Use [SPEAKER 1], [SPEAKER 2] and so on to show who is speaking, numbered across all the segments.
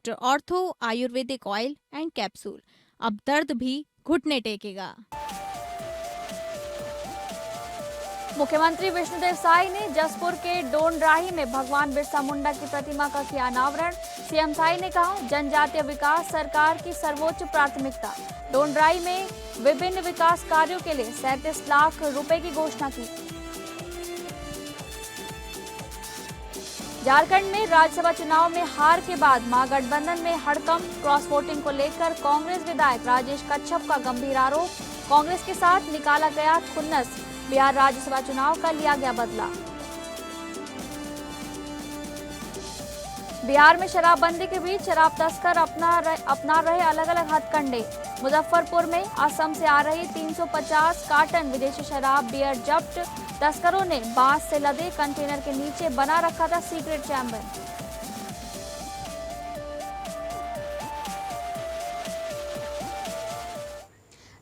[SPEAKER 1] Doctor ortho Ayurvedic oil and capsule. अब दर्द भी घुटने टेकेगा।
[SPEAKER 2] मुख्यमंत्री विष्णुदेव साई ने जसपुर के डोंडराही में भगवान बिरसा मुंडा की प्रतिमा का किया अनावरण। सीएम साई ने कहा, जनजातीय विकास सरकार की सर्वोच्च प्राथमिकता। डोंडराही में विभिन्न विकास कार्यों के लिए 37 लाख रुपए की घोषणा की। झारखंड में राज्यसभा चुनाव में हार के बाद महागठबंधन में हड़कंप। क्रॉस वोटिंग को लेकर कांग्रेस विधायक राजेश कच्छप का गंभीर आरोप। कांग्रेस के साथ निकाला गया खुन्नस। बिहार राज्यसभा चुनाव का लिया गया बदला। बिहार में शराबबंदी के बीच शराब तस्कर अपना रहे अलग अलग हथकंडे। मुजफ्फरपुर में असम से आ रही 350 कार्टन विदेशी शराब बियर जब्त। तस्करों ने बांस से लदे कंटेनर के नीचे बना रखा था सीक्रेट चैम्बर।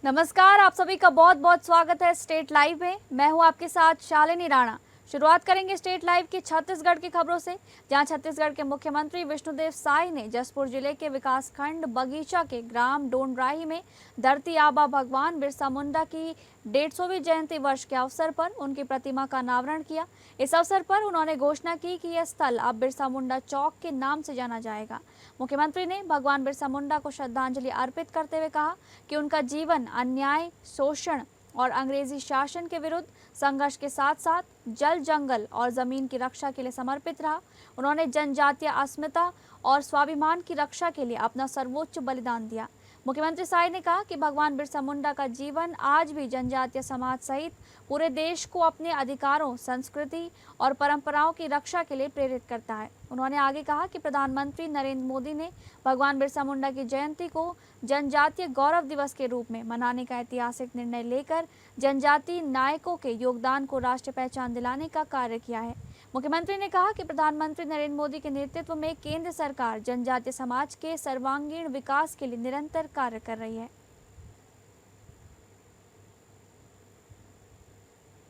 [SPEAKER 2] नमस्कार, आप सभी का बहुत बहुत स्वागत है स्टेट लाइव में। मैं हूं आपके साथ शालिनी राणा। शुरुआत करेंगे स्टेट लाइव की छत्तीसगढ़ की खबरों से, जहां छत्तीसगढ़ के मुख्यमंत्री विष्णुदेव साई ने जसपुर जिले के विकासखंड बगीचा के ग्राम डोंडराही में धरती आबा भगवान बिरसा मुंडा की 150वीं जयंती वर्ष के अवसर पर उनकी प्रतिमा का अनावरण किया। इस अवसर पर उन्होंने घोषणा की कि यह स्थल अब बिरसा मुंडा चौक के नाम से जाना जाएगा। मुख्यमंत्री ने भगवान बिरसा मुंडा को श्रद्धांजलि अर्पित करते हुए कहा कि उनका जीवन अन्याय, शोषण और अंग्रेजी शासन के विरुद्ध संघर्ष के साथ साथ जल, जंगल और जमीन की रक्षा के लिए समर्पित रहा। उन्होंने जनजातीय अस्मिता और स्वाभिमान की रक्षा के लिए अपना सर्वोच्च बलिदान दिया। मुख्यमंत्री साई ने कहा कि भगवान बिरसा मुंडा का जीवन आज भी जनजातीय समाज सहित पूरे देश को अपने अधिकारों, संस्कृति और परंपराओं की रक्षा के लिए प्रेरित करता है। उन्होंने आगे कहा कि प्रधानमंत्री नरेंद्र मोदी ने भगवान बिरसा मुंडा की जयंती को जनजातीय गौरव दिवस के रूप में मनाने का ऐतिहासिक निर्णय लेकर जनजातीय नायकों के योगदान को राष्ट्रीय पहचान दिलाने का कार्य किया है। मुख्यमंत्री ने कहा कि प्रधानमंत्री नरेंद्र मोदी के नेतृत्व में केंद्र सरकार जनजातीय समाज के सर्वांगीण विकास के लिए निरंतर कार्य कर रही है।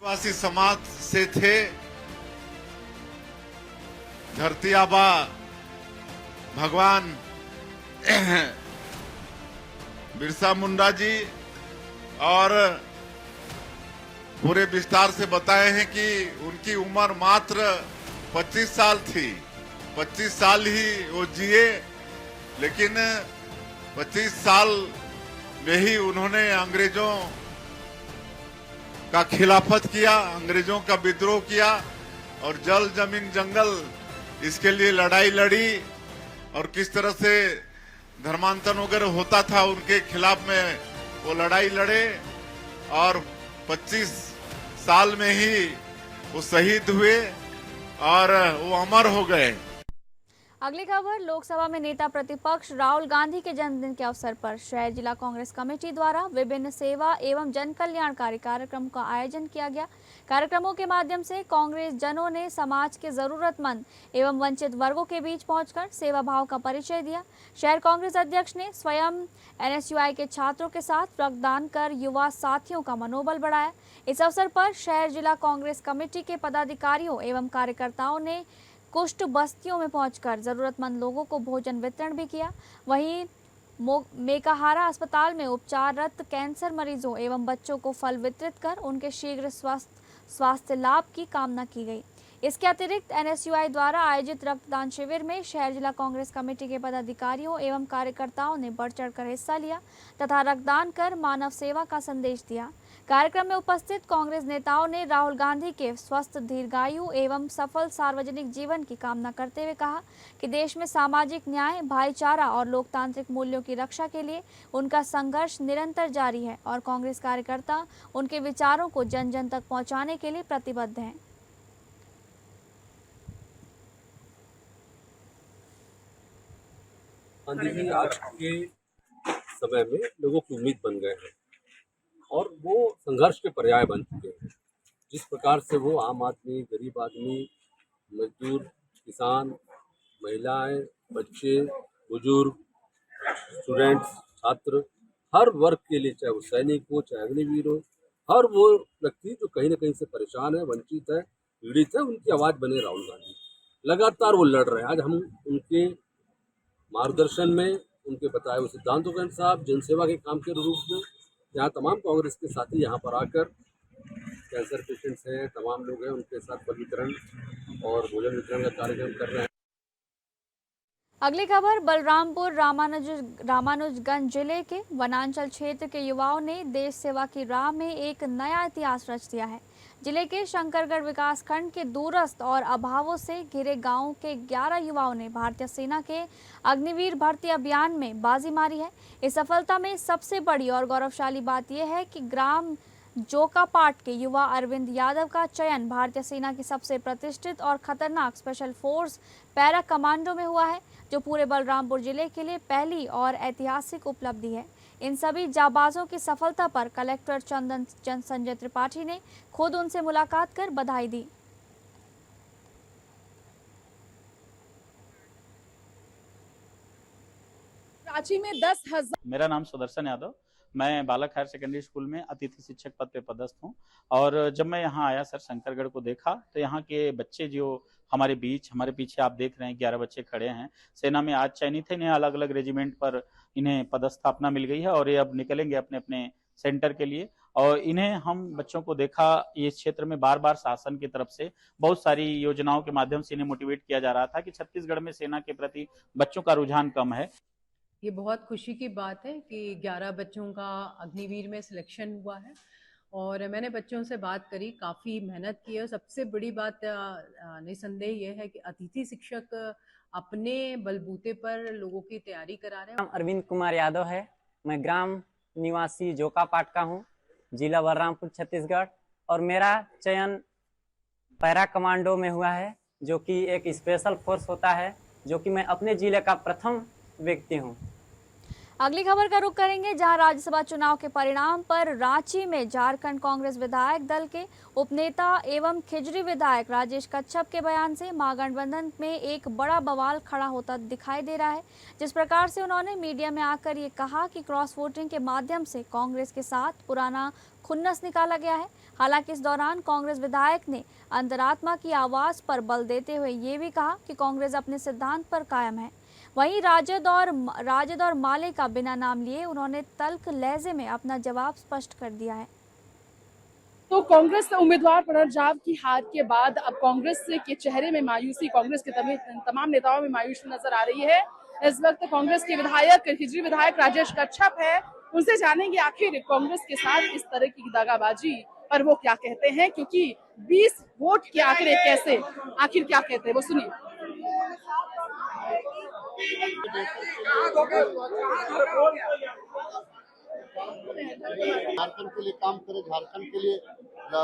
[SPEAKER 3] आदिवासी समाज से थे धरती आबा भगवान बिरसा मुंडा जी, और पूरे विस्तार से बताए हैं कि उनकी उम्र मात्र 25 साल थी। 25 साल ही वो जिए, लेकिन 25 साल में ही उन्होंने अंग्रेजों का खिलाफत किया, अंग्रेजों का विद्रोह किया और जल, जमीन, जंगल इसके लिए लड़ाई लड़ी। और किस तरह से धर्मांतरण वगैरह होता था उनके खिलाफ में वो लड़ाई लड़े, और 25 साल में ही वो शहीद हुए और वो अमर हो गए।
[SPEAKER 2] अगली खबर, लोकसभा में नेता प्रतिपक्ष राहुल गांधी के जन्मदिन के अवसर पर शहर जिला कांग्रेस कमेटी द्वारा विभिन्न सेवा एवं जन कल्याणकारी कार्यक्रम का आयोजन किया गया। कार्यक्रमों के माध्यम से कांग्रेस जनों ने समाज के जरूरतमंद एवं वंचित वर्गों के बीच पहुंचकर सेवा भाव का परिचय दिया। शहर कांग्रेस अध्यक्ष ने स्वयं NSUI के छात्रों के साथ रक्तदान कर युवा साथियों का मनोबल बढ़ाया। इस अवसर पर शहर जिला कांग्रेस कमेटी के पदाधिकारियों एवं कार्यकर्ताओं ने कुष्ठ बस्तियों में पहुंचकर जरूरतमंद लोगों को भोजन वितरण भी किया। वहीं मेकाहारा अस्पताल में उपचाररत कैंसर मरीजों एवं बच्चों को फल वितरित कर उनके शीघ्र स्वास्थ्य लाभ की कामना की गई। इसके अतिरिक्त NSUI द्वारा आयोजित रक्तदान शिविर में शहर जिला कांग्रेस कमेटी के पदाधिकारियों एवं कार्यकर्ताओं ने बढ़ चढ़कर हिस्सा लिया तथा रक्तदान कर मानव सेवा का संदेश दिया। कार्यक्रम में उपस्थित कांग्रेस नेताओं ने राहुल गांधी के स्वस्थ, दीर्घायु एवं सफल सार्वजनिक जीवन की कामना करते हुए कहा कि देश में सामाजिक न्याय, भाईचारा और लोकतांत्रिक मूल्यों की रक्षा के लिए उनका संघर्ष निरंतर जारी है और कांग्रेस कार्यकर्ता उनके विचारों को जन जन तक पहुंचाने के लिए प्रतिबद्ध हैं।
[SPEAKER 4] गांधी जी आज के समय में लोगों की उम्मीद बन गए हैं और वो संघर्ष के पर्याय बन चुके हैं। जिस प्रकार से वो आम आदमी, गरीब आदमी, मजदूर, किसान, महिलाएं, बच्चे, बुजुर्ग, स्टूडेंट्स, छात्र, हर वर्ग के लिए, चाहे वो सैनिक हो, चाहे अग्निवीर हो, हर वो व्यक्ति जो कहीं ना कहीं से परेशान है, वंचित है, पीड़ित है, उनकी आवाज़ बने राहुल गांधी। लगातार वो लड़ रहे हैं। आज हम उनके मार्गदर्शन में, उनके बताए हुए सिद्धांतों के अनुसार, जनसेवा के काम के रूप में यहाँ तमाम कांग्रेस के साथी यहाँ पर आकर कैंसर पेशेंट्स हैं, तमाम लोग हैं, उनके साथ फल वितरण और भोजन वितरण का कार्यक्रम कर रहे हैं।
[SPEAKER 2] अगली खबर बलरामपुर रामानुजगंज जिले के वनांचल क्षेत्र के युवाओं ने देश सेवा की राह में एक नया इतिहास रच दिया है। जिले के शंकरगढ़ विकास खंड के दूरस्थ और अभावों से घिरे गांवों के 11 युवाओं ने भारतीय सेना के अग्निवीर भर्ती अभियान में बाजी मारी है। इस सफलता में सबसे बड़ी और गौरवशाली बात यह है कि ग्राम जोकापाट के युवा अरविंद यादव का चयन भारतीय सेना की सबसे प्रतिष्ठित और खतरनाक स्पेशल फोर्स पैरा कमांडो में हुआ है, जो पूरे बलरामपुर जिले के लिए पहली और ऐतिहासिक उपलब्धि है। इन सभी जाबाजों की सफलता पर कलेक्टर संजय त्रिपाठी ने खुद उनसे मुलाकात कर बधाई दी।
[SPEAKER 5] रांची में 10,000।
[SPEAKER 6] मेरा नाम सुदर्शन यादव, मैं बालक हायर सेकेंडरी स्कूल में अतिथि शिक्षक पद पे पदस्थ हूँ। और जब मैं यहाँ आया सर, शंकरगढ़ को देखा तो यहाँ के बच्चे जो हमारे पीछे आप देख रहे हैं 11 बच्चे खड़े हैं, सेना में आज चयनित है, इन्हें अलग अलग रेजिमेंट पर इन्हें पदस्थापना मिल गई है और ये अब निकलेंगे अपने अपने सेंटर के लिए। और इन्हें हम बच्चों को देखा, इस क्षेत्र में बार बार शासन की तरफ से बहुत सारी योजनाओं के माध्यम से इन्हें मोटिवेट किया जा रहा था कि छत्तीसगढ़ में सेना के प्रति बच्चों का रुझान कम है।
[SPEAKER 5] ये बहुत खुशी की बात है कि 11 बच्चों का अग्निवीर में सिलेक्शन हुआ है और मैंने बच्चों से बात करी, काफ़ी मेहनत की है। सबसे बड़ी बात निसंदेह ये है कि अतिथि शिक्षक अपने बलबूते पर लोगों की तैयारी करा रहे हैं।
[SPEAKER 7] अरविंद कुमार यादव है, मैं ग्राम निवासी जोकापाट का हूँ, जिला बलरामपुर छत्तीसगढ़, और मेरा चयन पैरा कमांडो में हुआ है, जो कि एक स्पेशल फोर्स होता है, जो कि मैं अपने जिले का प्रथम व्यक्ति हूँ।
[SPEAKER 2] अगली खबर का रुख करेंगे, जहां राज्यसभा चुनाव के परिणाम पर रांची में झारखंड कांग्रेस विधायक दल के उपनेता एवं खिजरी विधायक राजेश कच्छप के बयान से महागठबंधन में एक बड़ा बवाल खड़ा होता दिखाई दे रहा है। जिस प्रकार से उन्होंने मीडिया में आकर ये कहा कि क्रॉस वोटिंग के माध्यम से कांग्रेस के साथ पुराना खुन्नस निकाला गया है। हालांकि इस दौरान कांग्रेस विधायक ने अंतरात्मा की आवाज पर बल देते हुए ये भी कहा कि कांग्रेस अपने सिद्धांत पर कायम है। वहीं राजद और माले का बिना नाम लिए उन्होंने तल्ख लहजे में अपना जवाब स्पष्ट कर दिया है।
[SPEAKER 5] तो कांग्रेस उम्मीदवार पुनर्जाब की हार के बाद अब कांग्रेस के चेहरे में मायूसी, कांग्रेस के तमाम नेताओं में मायूसी नजर आ रही है। इस वक्त कांग्रेस के विधायक हिजरी विधायक राजेश कच्छप है, उनसे जानेंगे आखिर कांग्रेस के साथ इस तरह की दगाबाजी पर वो क्या कहते हैं, क्योंकि 20 वोट के आंकड़े कैसे, आखिर क्या कहते हैं वो सुनिए।
[SPEAKER 8] झारखंड के लिए काम करे, झारखंड के लिए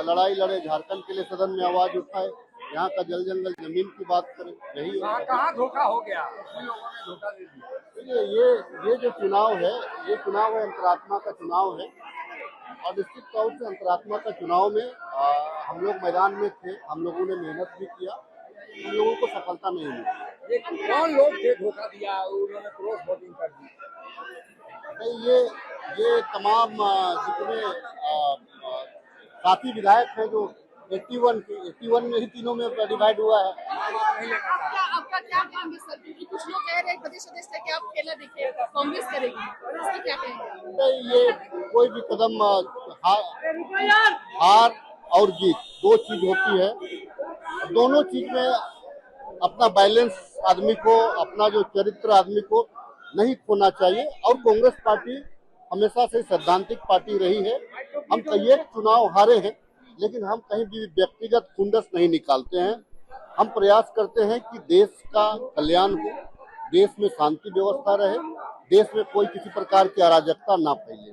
[SPEAKER 8] लड़ाई लड़े, झारखंड के लिए सदन में आवाज उठाए, यहाँ का जल जंगल जमीन की बात करें, यही कहाँ धोखा हो गया। ये जो चुनाव है, ये चुनाव है अंतरात्मा का चुनाव है, और निश्चित तौर से अंतरात्मा का चुनाव में हम लोग मैदान में थे, हम लोगों ने मेहनत भी किया, हम लोगों को सफलता नहीं मिली। कौन लोग थे धोखा दिया, उन्होंने क्रॉस वोटिंग कर दी? नहीं, ये तमाम जितने साथी विधायक हैं जो 81 में ही तीनों में डिवाइड हुआ है।
[SPEAKER 5] आपका क्या काम है सर, क्योंकि कुछ लोग कह रहे हैं प्रदेश अध्यक्ष से कि आप खेला देखिए कांग्रेस करेगी, इसकी क्या कहेंगे?
[SPEAKER 8] नहीं, ये कोई भी कदम हार और जीत दो चीज होती है, दोनों चीज में अपना बैलेंस आदमी को, अपना जो चरित्र आदमी को नहीं खोना चाहिए। और कांग्रेस पार्टी हमेशा से सैद्धांतिक पार्टी रही है। हम कई चुनाव हारे हैं, लेकिन हम कहीं भी व्यक्तिगत खुंदस नहीं निकालते हैं। हम प्रयास करते हैं कि देश का कल्याण हो, देश में शांति व्यवस्था रहे, देश में कोई किसी प्रकार की अराजकता ना फैले।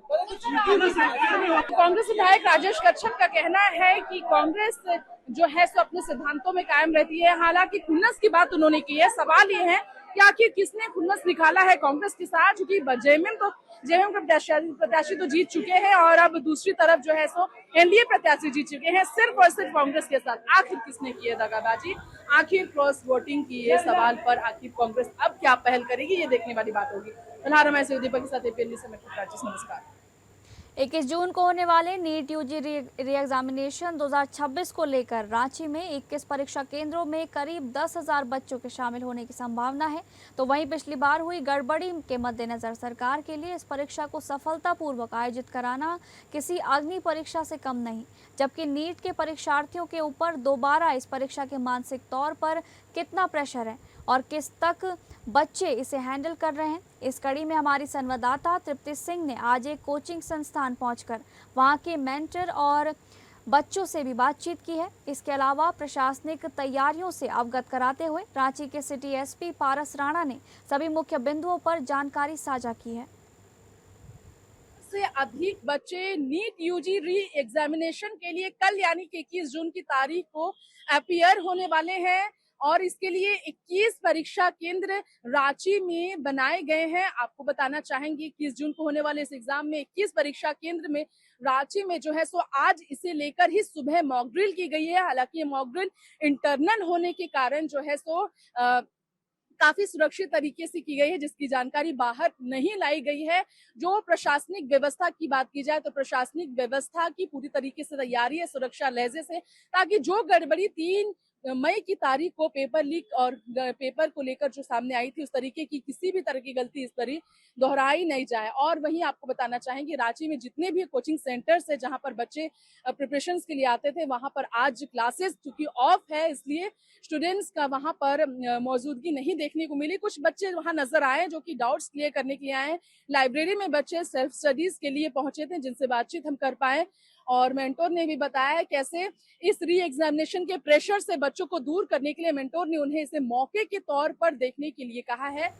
[SPEAKER 5] कांग्रेस विधायक राजेश कच्छप का कहना है कि कांग्रेस जो है सो अपने सिद्धांतों में कायम रहती है। हालांकि खुन्नस की बात उन्होंने की है। सवाल ये है कि आखिर किसने खुन्नस निकाला है कांग्रेस के साथ, क्योंकि जेएमएम प्रत्याशी तो जीत चुके हैं और अब दूसरी तरफ जो है सो एनडीए प्रत्याशी जीत चुके हैं। सिर्फ और सिर्फ कांग्रेस के साथ आखिर किसने की है दगाबाजी, आखिर क्रॉस वोटिंग की है सवाल पर आखिर कांग्रेस अब क्या पहल करेगी, ये देखने वाली बात होगी। फिलहाल मैं दीपक के साथ नमस्कार।
[SPEAKER 2] 21 जून को होने वाले नीट यूजी री एग्जामिनेशन 2026 को लेकर रांची में 21 परीक्षा केंद्रों में करीब 10,000 बच्चों के शामिल होने की संभावना है। तो वहीं पिछली बार हुई गड़बड़ी के मद्देनजर सरकार के लिए इस परीक्षा को सफलतापूर्वक आयोजित कराना किसी अग्नि परीक्षा से कम नहीं। जबकि नीट के परीक्षार्थियों के ऊपर दोबारा इस परीक्षा के मानसिक तौर पर कितना प्रेशर है और किस तक बच्चे इसे हैंडल कर रहे हैं, इस कड़ी में हमारी संवाददाता तृप्ति सिंह ने आज एक कोचिंग संस्थान पहुंचकर वहां के मेंटर और बच्चों से भी बातचीत की है। इसके अलावा प्रशासनिक तैयारियों से अवगत कराते हुए रांची के सिटी एसपी पारस राणा ने सभी मुख्य बिंदुओं पर जानकारी साझा की है।
[SPEAKER 5] से अधिक बच्चे नीट यूजी री एग्जामिनेशन के लिए कल यानी कि 21 जून की तारीख को अपीयर होने वाले हैं और इसके लिए 21 परीक्षा केंद्र रांची में बनाए गए हैं। आपको बताना चाहेंगे 21 जून को होने वाले इस एग्जाम में 21 परीक्षा केंद्र में रांची में जो है सो आज इसे लेकर ही सुबह मॉक ड्रिल की गई है। हालांकि ये मॉक ड्रिल इंटरनल होने के कारण जो है सो काफी सुरक्षित तरीके से की गई है, जिसकी जानकारी बाहर नहीं लाई गई है। जो प्रशासनिक व्यवस्था की बात की जाए तो प्रशासनिक व्यवस्था की पूरी तरीके से तैयारी है सुरक्षा लहजे से, ताकि जो गड़बड़ी 3 मई की तारीख को पेपर लीक और पेपर को लेकर जो सामने आई थी उस तरीके की किसी भी तरह की गलती इस तरह दोहराई नहीं जाए। और वहीं आपको बताना चाहेंगे रांची में जितने भी कोचिंग सेंटर्स है जहां पर बच्चे प्रिपरेशंस के लिए आते थे वहां पर आज क्लासेस चूंकि ऑफ है इसलिए स्टूडेंट्स का वहां पर मौजूदगी नहीं देखने को मिली। कुछ बच्चे वहां नजर आए जो कि डाउट्स क्लियर करने के लिए आए। लाइब्रेरी में बच्चे सेल्फ स्टडीज के लिए पहुंचे थे जिनसे बातचीत हम कर पाए और मेंटोर ने भी बताया कैसे इस री एग्जामिनेशन के प्रेशर से बच्चों को दूर करने के लिए मेंटोर ने उन्हें इसे मौके के तौर पर देखने के लिए कहा है।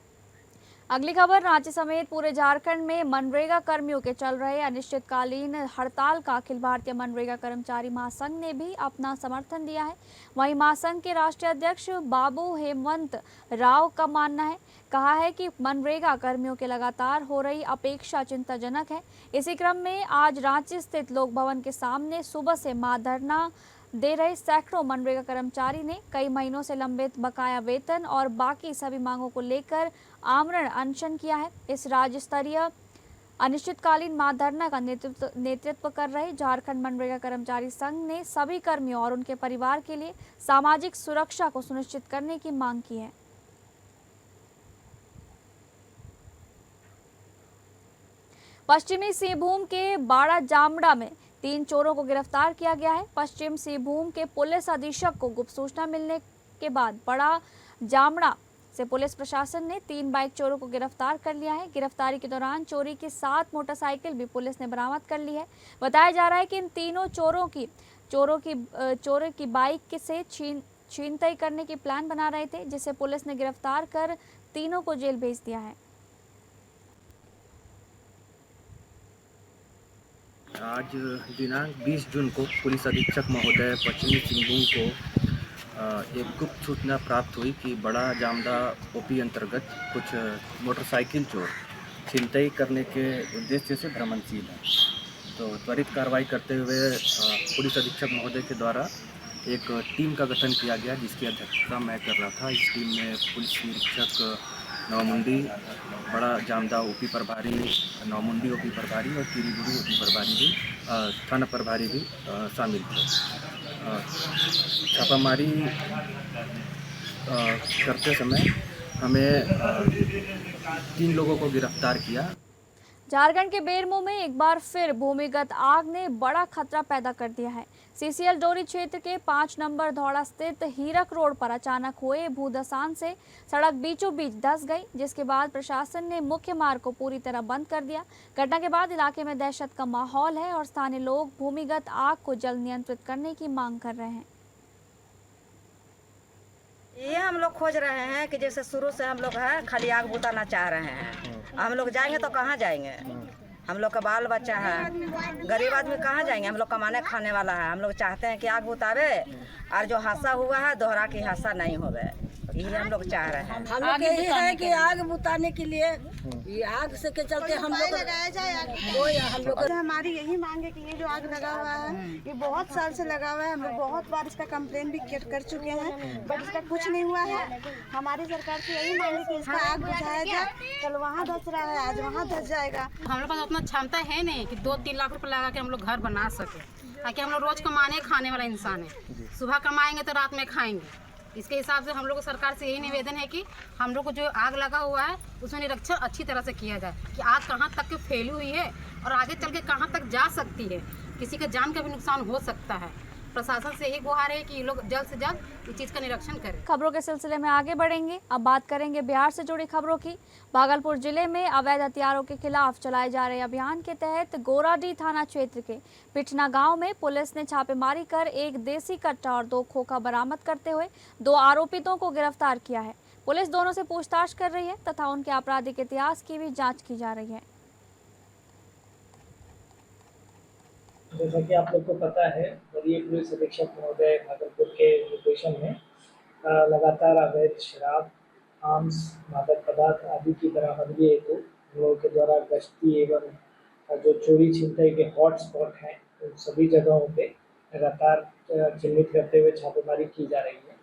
[SPEAKER 2] अगली खबर, रांची समेत पूरे झारखंड में मनरेगा कर्मियों के चल रहे अनिश्चितकालीन हड़ताल का अखिल भारतीय मनरेगा कर्मचारी महासंघ ने भी अपना समर्थन दिया है। वहीं महासंघ के राष्ट्रीय अध्यक्ष बाबू हेमंत राव का मानना है, कहा है कि मनरेगा कर्मियों के लगातार हो रही अपेक्षा चिंताजनक है। इसी क्रम में आज रांची स्थित लोक भवन के सामने सुबह से मां धरना दे रहे सैकड़ों मनरेगा कर्मचारी ने कई महीनों से लंबित बकाया वेतन और बाकी सभी मांगों को लेकर आमरण अनशन किया है। इस राज्य स्तरीय अनिश्चितकालीन मां धरना का नेतृत्व कर रहे झारखंड मनरेगा कर्मचारी संघ ने सभी कर्मियों और उनके परिवार के लिए सामाजिक सुरक्षा को सुनिश्चित करने की मांग की है। पश्चिमी सिंहभूम के बाड़ा जामड़ा में 3 चोरों को गिरफ्तार किया गया है। पश्चिम सिंहभूम के पुलिस अधीक्षक को गुप्त सूचना मिलने के बाद बड़ा जामड़ा से पुलिस प्रशासन ने 3 बाइक चोरों को गिरफ्तार कर लिया है। गिरफ्तारी के दौरान चोरी की 7 मोटरसाइकिल भी पुलिस ने बरामद कर ली है। बताया जा रहा है कि इन तीनों चोरों की बाइक से छीनताई करने की प्लान बना रहे थे, जिसे पुलिस ने गिरफ्तार कर तीनों को जेल भेज दिया है।
[SPEAKER 9] आज दिनांक 20 जून को पुलिस अधीक्षक महोदय पश्चिमी सिंहभूम को एक गुप्त सूचना प्राप्त हुई कि बड़ा जामदा ओपी अंतर्गत कुछ मोटरसाइकिल चोर छिनतई करने के उद्देश्य से भ्रमणशील हैं। तो त्वरित कार्रवाई करते हुए पुलिस अधीक्षक महोदय के द्वारा एक टीम का गठन किया गया, जिसकी अध्यक्षता मैं कर रहा था। इस टीम में पुलिस निरीक्षक नौमुंडी, बड़ा जामदा ओपी प्रभारी नौमुंडी ओपी प्रभारी और तिरीगुड़ी ओपी प्रभारी भी थाना प्रभारी भी शामिल थे। छापामारी करते समय हमें 3 लोगों को गिरफ्तार किया।
[SPEAKER 2] झारखंड के बेरमो में एक बार फिर भूमिगत आग ने बड़ा खतरा पैदा कर दिया है। सीसीएल डोरी क्षेत्र के 5 नंबर धौड़ा स्थित हीरक रोड पर अचानक हुए भूधसान से सड़क बीचों बीच धंस गई, जिसके बाद प्रशासन ने मुख्य मार्ग को पूरी तरह बंद कर दिया। घटना के बाद इलाके में दहशत का माहौल है और स्थानीय लोग भूमिगत आग को जल्द नियंत्रित करने की मांग कर रहे हैं।
[SPEAKER 10] ये हम लोग खोज रहे हैं कि जैसे शुरू से हम लोग है खाली आग बुताना चाह रहे हैं। हम लोग जाएंगे तो कहाँ जाएंगे? हम लोग का बाल बच्चा है, गरीब आदमी कहाँ जाएंगे? हम लोग कमाने खाने वाला है। हम लोग चाहते हैं कि आग बुतावे और जो हादसा हुआ है दोहरा की हादसा नहीं होवे। यही हम लोग चाह रहे हैं।
[SPEAKER 11] हम लोग यही है कि आग बुताने के लिए ये आग से के चलते हम लोग हम लोग
[SPEAKER 12] हमारी यही मांग है कि ये जो आग लगा हुआ है ये बहुत साल से लगा हुआ है। हम लोग बहुत बार इसका कंप्लेन भी कर चुके हैं, बट इसका कुछ नहीं हुआ है। हमारी सरकार से यही मांग है कि इसका आग बुझाया जाए। कल वहाँ धस रहा है, आज वहाँ धस जाएगा।
[SPEAKER 11] हम लोग पास उतना क्षमता है नहीं कि 2-3 लाख रुपए लगा के हम लोग घर बना सके, ताकि हम लोग रोज कमाने खाने वाला इंसान है। सुबह कमाएंगे तो रात में खाएंगे। इसके हिसाब से हम लोग को सरकार से यही निवेदन है कि हम लोग को जो आग लगा हुआ है उसमें निरीक्षण अच्छी तरह से किया जाए कि आग कहाँ तक फैली हुई है और आगे चल के कहाँ तक जा सकती है। किसी का जान का भी नुकसान हो सकता है। प्रशासन से यही गुहार है कि ये लोग जल्द से जल्द इस चीज का निरीक्षण करें।
[SPEAKER 2] खबरों के सिलसिले में आगे बढ़ेंगे। अब बात करेंगे बिहार से जुड़ी खबरों की। भागलपुर जिले में अवैध हथियारों के खिलाफ चलाए जा रहे अभियान के तहत गोराडीह थाना क्षेत्र के पिठना गांव में पुलिस ने छापेमारी कर एक देसी कट्टा और 2 खोखा बरामद करते हुए 2 आरोपितों को गिरफ्तार किया है। पुलिस दोनों से पूछताछ कर रही है तथा उनके आपराधिक इतिहास की भी जाँच की जा रही है।
[SPEAKER 13] जैसा कि आप लोग को पता है, वरीय पुलिस अधीक्षक महोदय भागलपुर के निर्देशन में लगातार अवैध शराब, आर्म्स, मादक पदार्थ आदि की बरामदगी हेतु हम लोगों के द्वारा गश्ती एवं जो चोरी छिनतई के हॉट स्पॉट हैं उन सभी जगहों पे लगातार चिन्हित करते हुए छापेमारी की जा रही है।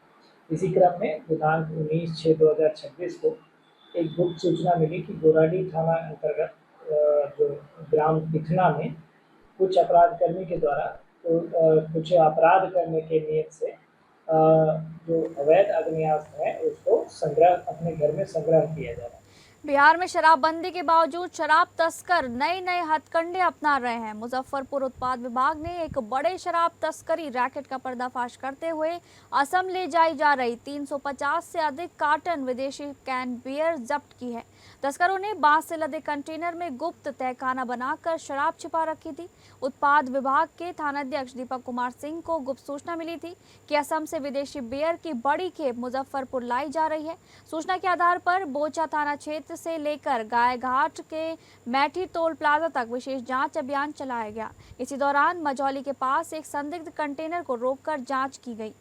[SPEAKER 13] इसी क्रम में दिनांक 19/6/2026 को एक गुप्त सूचना मिली कि गोराडीह थाना अंतर्गत जो ग्राम पिठना में कुछ अपराध करने के द्वारा कुछ अपराध करने के नियत से जो अवैध अग्नियास्त्र है उसको संग्रह अपने घर में संग्रह किया जा रहा है।
[SPEAKER 2] बिहार में शराबबंदी के बावजूद शराब तस्कर नए हथकंडे अपना रहे हैं। मुजफ्फरपुर उत्पाद विभाग ने एक बड़े शराब तस्करी रैकेट का पर्दाफाश करते हुए असम ले जाई जा रही 350 से अधिक कार्टन विदेशी कैन बियर जब्त की है। तस्करों ने बांस से लदे कंटेनर में गुप्त तहखाना बनाकर शराब छिपा रखी थी। उत्पाद विभाग के थानाध्यक्ष दीपक कुमार सिंह को गुप्त सूचना मिली थी कि असम से विदेशी बियर की बड़ी खेप मुजफ्फरपुर लाई जा रही है। सूचना के आधार पर बोचा थाना क्षेत्र से लेकर गायघाट के मैठी टोल प्लाजा तक विशेष जांच अभियान चलाया गया। इसी दौरान मझौली के पास एक संदिग्ध कंटेनर को रोककर जांच की गई।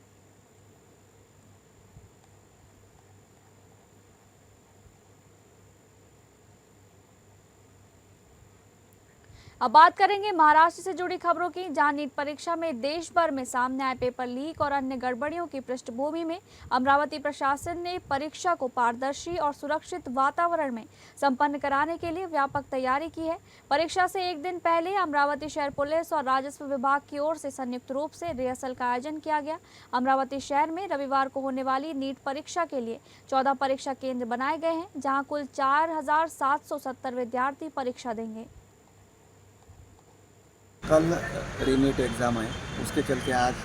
[SPEAKER 2] अब बात करेंगे महाराष्ट्र से जुड़ी खबरों की, जहां नीट परीक्षा में देश भर में सामने आए पेपर लीक और अन्य गड़बड़ियों की पृष्ठभूमि में अमरावती प्रशासन ने परीक्षा को पारदर्शी और सुरक्षित वातावरण में संपन्न कराने के लिए व्यापक तैयारी की है। परीक्षा से एक दिन पहले अमरावती शहर पुलिस और राजस्व विभाग की ओर से संयुक्त रूप से रिहर्सल का आयोजन किया गया। अमरावती शहर में रविवार को होने वाली नीट परीक्षा के लिए 14 परीक्षा केंद्र बनाए गए हैं, जहाँ कुल 4770 विद्यार्थी परीक्षा देंगे।
[SPEAKER 14] कल रीनीट एग्ज़ाम है, उसके चलते आज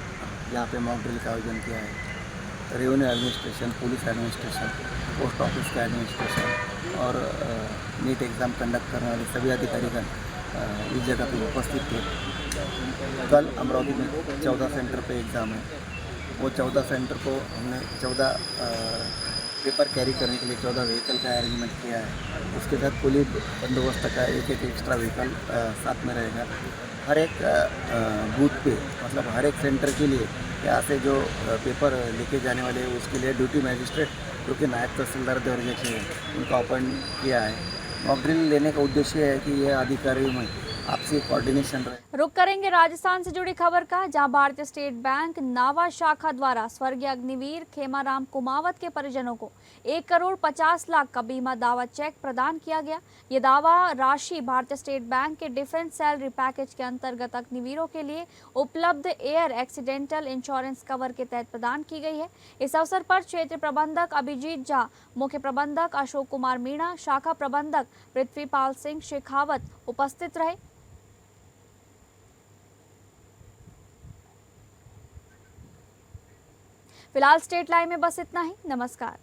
[SPEAKER 14] यहाँ पे मॉक ड्रिल का आयोजन किया है। Revenue administration, police administration, post office का एडमिनिस्ट्रेशन और नीट एग्ज़ाम कंडक्ट करने वाले सभी अधिकारीगण इस जगह पे उपस्थित थे। कल अमरावती में 14 सेंटर पे एग्ज़ाम है। वो 14 सेंटर को हमने 14 पेपर कैरी करने के लिए 14 व्हीकल का अरेंजमेंट किया है। उसके साथ पुलिस बंदोबस्त का एक एक्स्ट्रा व्हीकल साथ में रहेगा। हर एक बूथ पे, मतलब हर एक सेंटर के लिए यहाँ से जो पेपर लेके जाने वाले हैं उसके लिए ड्यूटी मैजिस्ट्रेट जो कि नायब तहसीलदार दर्जे के हैं उनका अपॉइंट किया है। मॉक ड्रिल लेने का उद्देश्य है कि यह अधिकारियों में आपसी कोऑर्डिनेशन रहे।
[SPEAKER 2] रुक करेंगे राजस्थान से जुड़ी खबर का, जहां भारतीय स्टेट बैंक नावा शाखा द्वारा स्वर्गीय अग्निवीर खेमाराम कुमावत के परिजनों को 1,50,00,000 का बीमा दावा चेक प्रदान किया गया। ये दावा राशि भारतीय स्टेट बैंक के डिफेंस सैलरी पैकेज के अंतर्गत अग्निवीरों के लिए उपलब्ध एयर एक्सीडेंटल इंश्योरेंस कवर के तहत प्रदान की गई है। इस अवसर पर क्षेत्र प्रबंधक अभिजीत झा, मुख्य प्रबंधक अशोक कुमार मीणा, शाखा प्रबंधक पृथ्वीपाल सिंह शेखावत उपस्थित रहे। फिलहाल स्टेट लाइव में बस इतना ही। नमस्कार।